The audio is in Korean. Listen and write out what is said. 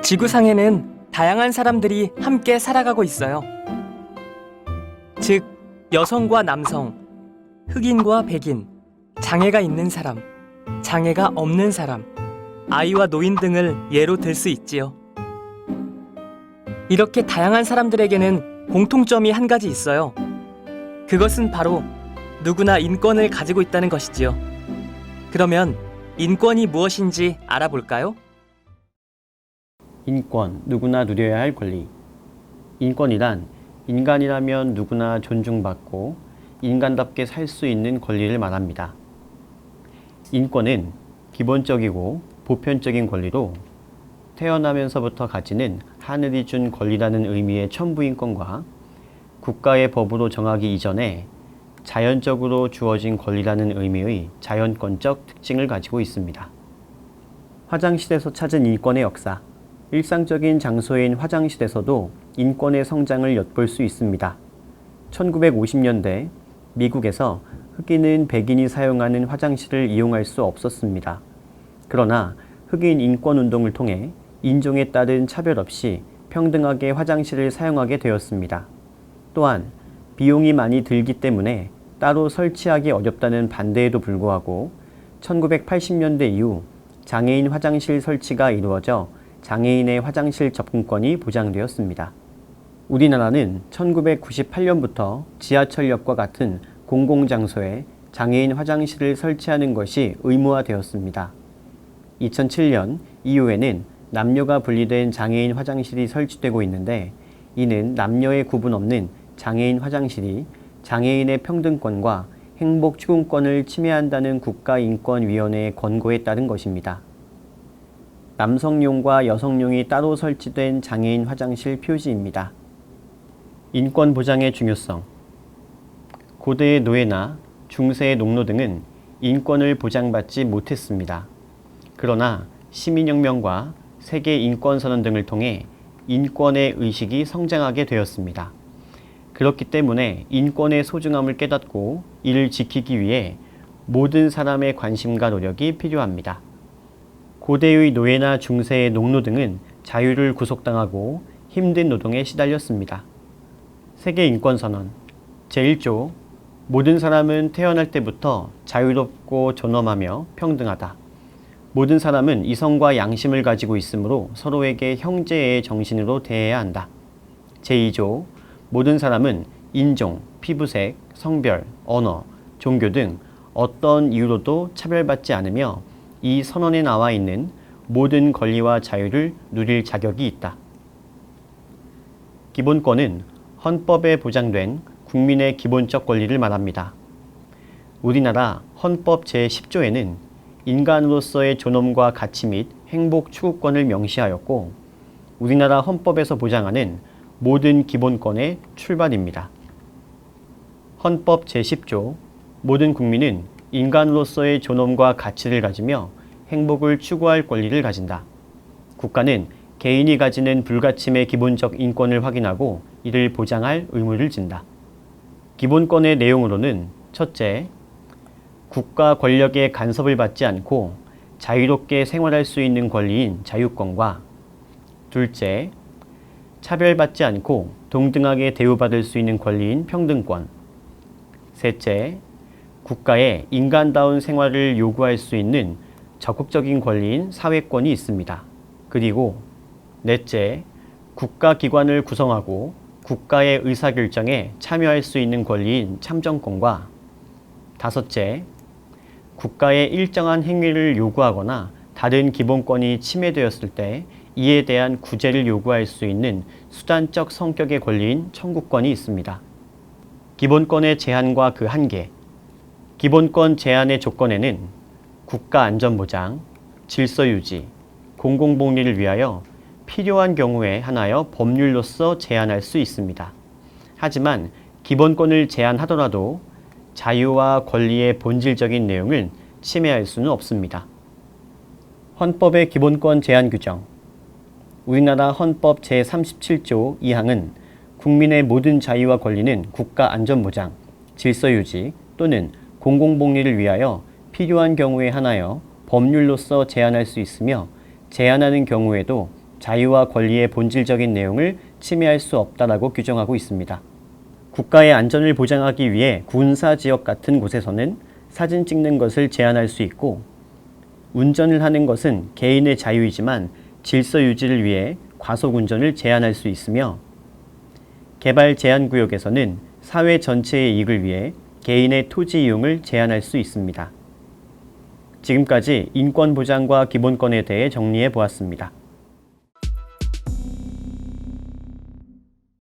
지구상에는 다양한 사람들이 함께 살아가고 있어요. 즉, 여성과 남성, 흑인과 백인, 장애가 있는 사람, 장애가 없는 사람, 아이와 노인 등을 예로 들 수 있지요. 이렇게 다양한 사람들에게는 공통점이 한 가지 있어요. 그것은 바로 누구나 인권을 가지고 있다는 것이지요. 그러면 인권이 무엇인지 알아볼까요? 인권, 누구나 누려야 할 권리. 인권이란 인간이라면 누구나 존중받고 인간답게 살 수 있는 권리를 말합니다. 인권은 기본적이고 보편적인 권리로 태어나면서부터 가지는 하늘이 준 권리라는 의미의 천부인권과 국가의 법으로 정하기 이전에 자연적으로 주어진 권리라는 의미의 자연권적 특징을 가지고 있습니다. 화장실에서 찾은 인권의 역사. 일상적인 장소인 화장실에서도 인권의 성장을 엿볼 수 있습니다. 1950년대 미국에서 흑인은 백인이 사용하는 화장실을 이용할 수 없었습니다. 그러나 흑인 인권운동을 통해 인종에 따른 차별 없이 평등하게 화장실을 사용하게 되었습니다. 또한 비용이 많이 들기 때문에 따로 설치하기 어렵다는 반대에도 불구하고 1980년대 이후 장애인 화장실 설치가 이루어져 장애인의 화장실 접근권이 보장되었습니다. 우리나라는 1998년부터 지하철역과 같은 공공장소에 장애인 화장실을 설치하는 것이 의무화되었습니다. 2007년 이후에는 남녀가 분리된 장애인 화장실이 설치되고 있는데, 이는 남녀의 구분 없는 장애인 화장실이 장애인의 평등권과 행복 추구권을 침해한다는 국가인권위원회의 권고에 따른 것입니다. 남성용과 여성용이 따로 설치된 장애인 화장실 표지입니다. 인권 보장의 중요성. 고대의 노예나 중세의 농노 등은 인권을 보장받지 못했습니다. 그러나 시민혁명과 세계 인권선언 등을 통해 인권의 의식이 성장하게 되었습니다. 그렇기 때문에 인권의 소중함을 깨닫고 이를 지키기 위해 모든 사람의 관심과 노력이 필요합니다. 고대의 노예나 중세의 농노 등은 자유를 구속당하고 힘든 노동에 시달렸습니다. 세계인권선언 제1조 모든 사람은 태어날 때부터 자유롭고 존엄하며 평등하다. 모든 사람은 이성과 양심을 가지고 있으므로 서로에게 형제의 정신으로 대해야 한다. 제2조 모든 사람은 인종, 피부색, 성별, 언어, 종교 등 어떤 이유로도 차별받지 않으며 이 선언에 나와 있는 모든 권리와 자유를 누릴 자격이 있다. 기본권은 헌법에 보장된 국민의 기본적 권리를 말합니다. 우리나라 헌법 제10조에는 인간으로서의 존엄과 가치 및 행복 추구권을 명시하였고, 우리나라 헌법에서 보장하는 모든 기본권의 출발입니다. 헌법 제10조 모든 국민은 인간으로서의 존엄과 가치를 가지며 행복을 추구할 권리를 가진다. 국가는 개인이 가지는 불가침의 기본적 인권을 확인하고 이를 보장할 의무를 진다. 기본권의 내용으로는 첫째, 국가 권력의 간섭을 받지 않고 자유롭게 생활할 수 있는 권리인 자유권과, 둘째, 차별받지 않고 동등하게 대우받을 수 있는 권리인 평등권, 셋째, 국가에 인간다운 생활을 요구할 수 있는 적극적인 권리인 사회권이 있습니다. 그리고 넷째, 국가기관을 구성하고 국가의 의사결정에 참여할 수 있는 권리인 참정권과, 다섯째, 국가의 일정한 행위를 요구하거나 다른 기본권이 침해되었을 때 이에 대한 구제를 요구할 수 있는 수단적 성격의 권리인 청구권이 있습니다. 기본권의 제한과 그 한계. 기본권 제한의 조건에는 국가 안전보장, 질서유지, 공공복리를 위하여 필요한 경우에 한하여 법률로서 제한할 수 있습니다. 하지만 기본권을 제한하더라도 자유와 권리의 본질적인 내용을 침해할 수는 없습니다. 헌법의 기본권 제한 규정. 우리나라 헌법 제37조 2항은 국민의 모든 자유와 권리는 국가 안전보장, 질서유지 또는 공공복리를 위하여 필요한 경우에 한하여 법률로서 제한할 수 있으며 제한하는 경우에도 자유와 권리의 본질적인 내용을 침해할 수 없다라고 규정하고 있습니다. 국가의 안전을 보장하기 위해 군사지역 같은 곳에서는 사진 찍는 것을 제한할 수 있고, 운전을 하는 것은 개인의 자유이지만 질서 유지를 위해 과속운전을 제한할 수 있으며, 개발 제한구역에서는 사회 전체의 이익을 위해 개인의 토지 이용을 제한할 수 있습니다. 지금까지 인권 보장과 기본권에 대해 정리해 보았습니다.